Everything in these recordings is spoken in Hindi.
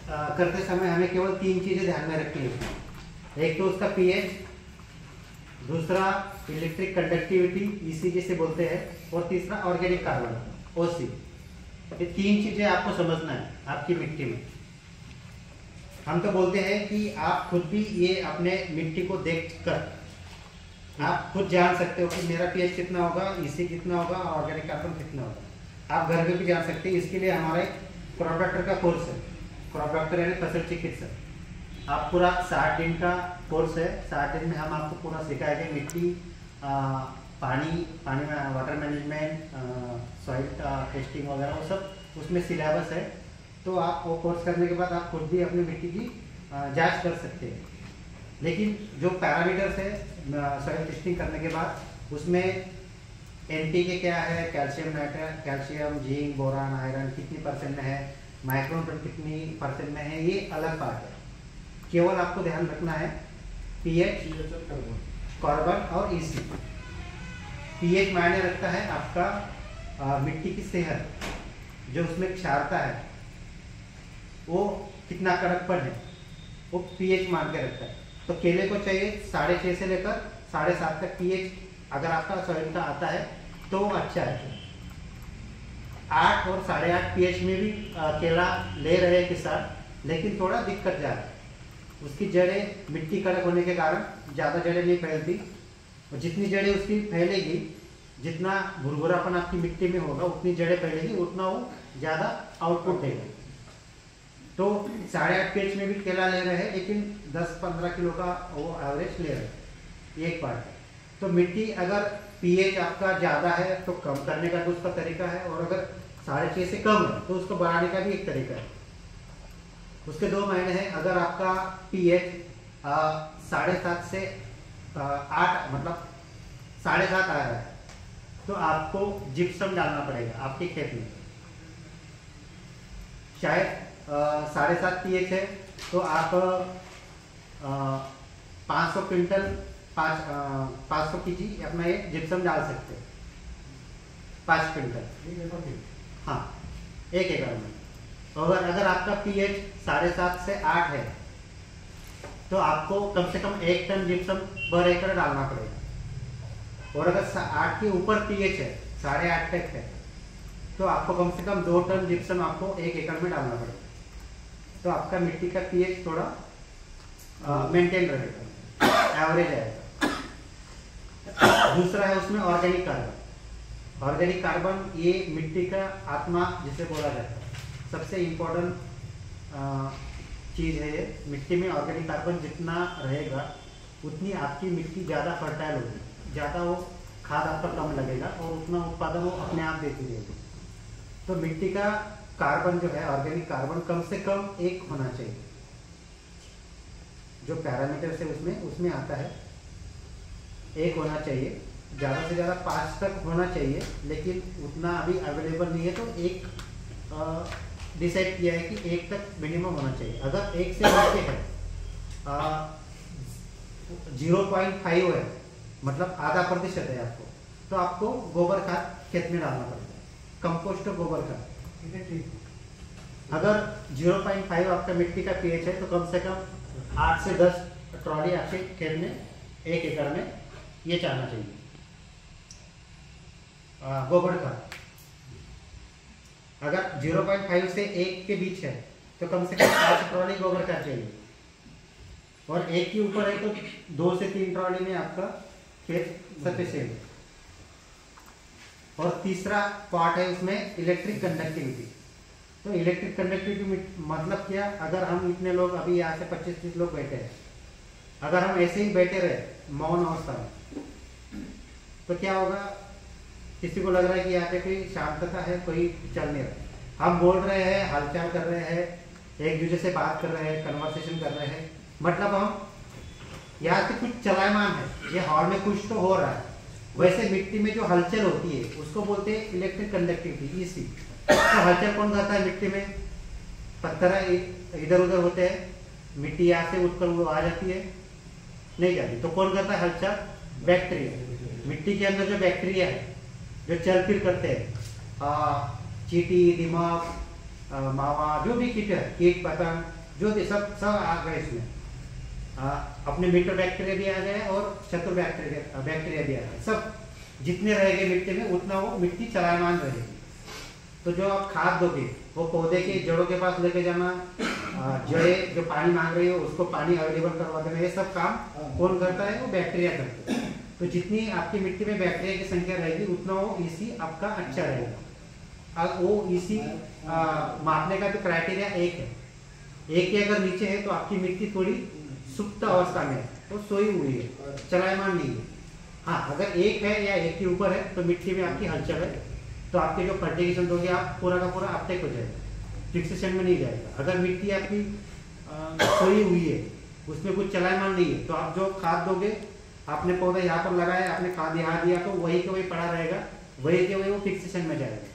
करते समय हमें केवल 3 चीजें ध्यान में रखनी है। एक तो उसका पीएच, दूसरा इलेक्ट्रिक कंडक्टिविटी ईसी जिसे बोलते हैं, और तीसरा ऑर्गेनिक कार्बन ओसी। ये 3 चीजें आपको समझना है आपकी मिट्टी में। हम तो बोलते हैं कि आप खुद भी ये अपने मिट्टी को देखकर आप खुद जान सकते हो कि मेरा पीएच कितना होगा, ईसी कितना होगा और ऑर्गेनिक कार्बन कितना होगा। आप घर में भी जान सकते हैं। इसके लिए हमारा एक क्रॉप डॉक्टर का कोर्स है। क्रॉप डॉक्टर यानी फसल चिकित्सक। आप पूरा 60 दिन का कोर्स है। 60 दिन में हम आपको पूरा सिखाएंगे मिट्टी, पानी में वाटर मैनेजमेंट, सॉइल टेस्टिंग वगैरह, वो सब उसमें सिलेबस है। तो आप वो कोर्स करने के बाद आप खुद भी अपनी मिट्टी की जांच कर सकते हैं। लेकिन जो पैरामीटर्स है सॉइल टेस्टिंग करने के बाद, उसमें एनपीके क्या है, calcium nitrate, calcium, zinc, boron, iron कितनी परसेंट में है, माइक्रोन्यूट्रिएंट कितनी परसेंट में है, ये अलग बात है। केवल आपको ध्यान रखना है पीएच, कार्बन और ईसी। पीएच मायने रखता है आपका मिट्टी की सेहत, जो उसमें क्षारता है वो कितना कड़कपन है, वो पीएच मान के रखता है। तो केले को चाहिए 6.5 से लेकर 7.5 तक पीएच अगर आपका सॉइल का आता है तो अच्छा है। 8 और 8.5 पीएच में भी केला ले रहे हैं किसान, लेकिन थोड़ा दिक्कत जा रहा है। उसकी जड़ें मिट्टी कड़क होने के कारण ज़्यादा जड़ें नहीं फैलती, और जितनी जड़ें उसकी फैलेगी, जितना भुरभुरापन आपकी मिट्टी में होगा उतनी जड़ें फैलेगी, उतना वो ज़्यादा आउटपुट देगा। तो 8.5 पीएच में भी केला ले रहे हैं, लेकिन 10-15 किलो का वो एवरेज ले रहे हैं एक बार। तो मिट्टी अगर पीएच आपका ज़्यादा है तो कम करने का भी उसका तरीका है, और अगर 6.5 से कम है तो उसको बढ़ाने का भी एक तरीका है। उसके 2 मायने हैं। अगर आपका पीएच 7.5 से 8 मतलब 7.5 आ रहा है तो आपको जिप्सम डालना पड़ेगा आपके खेत में। शायद 7.5 पीएच है तो आप 500 क्विंटल 500 केजी अपना एक जिप्सम डाल सकते हैं। 5 क्विंटल, हाँ, 1 एकड़ में। तो अगर आपका पीएच 7.5 से 8 है तो आपको कम से कम 1 टन जिप्सम पर एकड़ डालना पड़ेगा। और अगर 8 के ऊपर पीएच है, 8.5 तक है, तो आपको कम से कम 2 टन जिप्सम आपको 1 एकड़ में डालना पड़ेगा। तो आपका मिट्टी का पीएच थोड़ा मेंटेन रहेगा, एवरेज आएगा। दूसरा है उसमें ऑर्गेनिक कार्बन। ऑर्गेनिक कार्बन ये मिट्टी का आत्मा जिसे बोला जाता है, सबसे इम्पोर्टेंट चीज़ है ये। मिट्टी में ऑर्गेनिक कार्बन जितना रहेगा उतनी आपकी मिट्टी ज़्यादा फर्टाइल होगी, ज़्यादा वो खाद आपका कम लगेगा और उतना उत्पादन वो अपने आप देती रहेगी। तो मिट्टी का कार्बन जो है, ऑर्गेनिक कार्बन कम से कम 1 होना चाहिए। जो पैरामीटर से उसमें आता है 1 होना चाहिए। ज़्यादा से ज़्यादा 5 तक होना चाहिए, लेकिन उतना अभी अवेलेबल नहीं है, तो 1 डिसाइड किया है कि 1 तक मिनिमम होना चाहिए। अगर 1 से नीचे है 0.5 है, मतलब आधा प्रतिशत है आपको, तो आपको गोबर खाद खेत में डालना पड़ेगा, कंपोस्ट और गोबर खाद। अगर 0.5 आपका मिट्टी का पीएच है तो कम से कम 8 से 10 ट्रॉली आपके खेत में 1 एकड़ में ये जाना चाहिए गोबर खाद। अगर 0.5 से 1 के बीच है तो कम से कम 5 ट्रॉली गोबर खाद चाहिए, और 1 के ऊपर है तो 2 से 3 ट्रॉली में आपका खेत सफिशिएंट है। और तीसरा पार्ट है उसमें इलेक्ट्रिक कंडक्टिविटी। तो इलेक्ट्रिक कंडक्टिविटी मतलब क्या, अगर हम इतने लोग अभी यहाँ से 25-30 लोग बैठे हैं, अगर हम ऐसे ही बैठे रहे मौन अवस्था में, तो क्या होगा, किसी को लग रहा है कि यहाँ पे कोई शांतता है, कोई चल नहीं रहा। हम बोल रहे हैं, हालचाल कर रहे हैं, एक दूसरे से बात कर रहे हैं, कन्वर्सेशन कर रहे हैं, मतलब हम यहाँ से कुछ चलायमान है, ये हॉल में कुछ तो हो रहा है। वैसे मिट्टी में जो हलचल होती है उसको बोलते हैं इलेक्ट्रिक कंडक्टिविटी, ईसी। तो हलचल कौन करता है मिट्टी में? पत्थर इधर उधर होते हैं, मिट्टी यहाँ से उठकर वो आ जाती है, नहीं जाती, तो कौन करता है हलचल? बैक्टीरिया। मिट्टी के अंदर जो बैक्टीरिया है जो चल फिर करते हैं, चींटी, दिमाग, मावा, जो भी किट है, कीट पतंग, जो भी सब सब आ गए इसमें। अपने मित्र बैक्टीरिया भी आ गए और शत्रु बैक्टीरिया भी आ गए। सब जितने रहेंगे मिट्टी में उतना वो मिट्टी चलायमान रहेगी। तो जो आप खाद दोगे वो पौधे के जड़ों के पास लेके जाना, जड़ें जो पानी मांग रही हो उसको पानी अवेलेबल करवा देना, ये सब काम कौन करता है? वो बैक्टीरिया करते हैं। तो जितनी आपकी मिट्टी में बैक्टीरिया की संख्या रहेगी उतना वो ईसी आपका अच्छा रहेगा। और वो ईसी मापने का भी क्राइटेरिया एक है, एक के अगर नीचे है तो आपकी मिट्टी थोड़ी सुप्त अवस्था में है, तो सोई हुई है, चलायमान नहीं है। हाँ, अगर एक है या एक के ऊपर है तो मिट्टी में आपकी हलचल है, तो आपके जो फर्टिगेशन दोगे आप पूरा का पूरा अपटेक हो जाएगा, फिक्सेशन में नहीं जाएगा। अगर मिट्टी आपकी सोई हुई है, उसमें कुछ चलायमान नहीं है, तो आप जो खाद दोगे, आपने पौधा यहाँ पर लगाया, आपने खाद यहाँ दिया, तो वही के वही पड़ा रहेगा, वही के वही वो फिक्सेशन में जाएगा।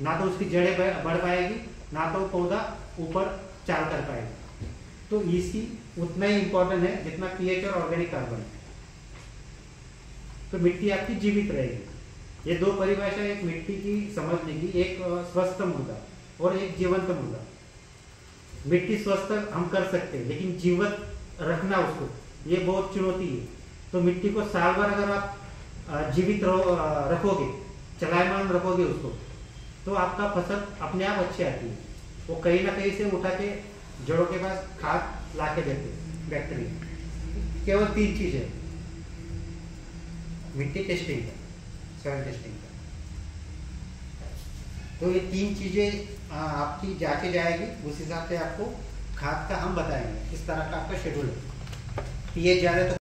ना तो उसकी जड़ें बढ़ पाएगी, ना तो पौधा ऊपर चाल कर पाएगा। तो ईसी उतना ही इंपॉर्टेंट है जितना पीएच और ऑर्गेनिक कार्बन। तो मिट्टी आपकी जीवित रहेगी। ये दो परिभाषा एक मिट्टी की समझने की, एक स्वस्थ मृदा और एक जीवंत मृदा। मिट्टी स्वस्थ हम कर सकते हैं, लेकिन जीवित रखना उसको, ये बहुत चुनौती है। तो मिट्टी को साल भर अगर आप जीवित रखोगे, चलायमान रखोगे उसको, तो आपका फसल अपने आप अच्छी आती है। वो कहीं ना कहीं से उठा के जड़ों के पास खाद ला के देते बैक्टीरिया। केवल 3 चीज है, मिट्टी टेस्टिंग का, सॉइल टेस्टिंग का। तो ये 3 चीजें आपकी जाके जाएगी, उस हिसाब से आपको खाद का हम बताएंगे किस तरह का आपका शेड्यूल है। पीएच ज्यादा तो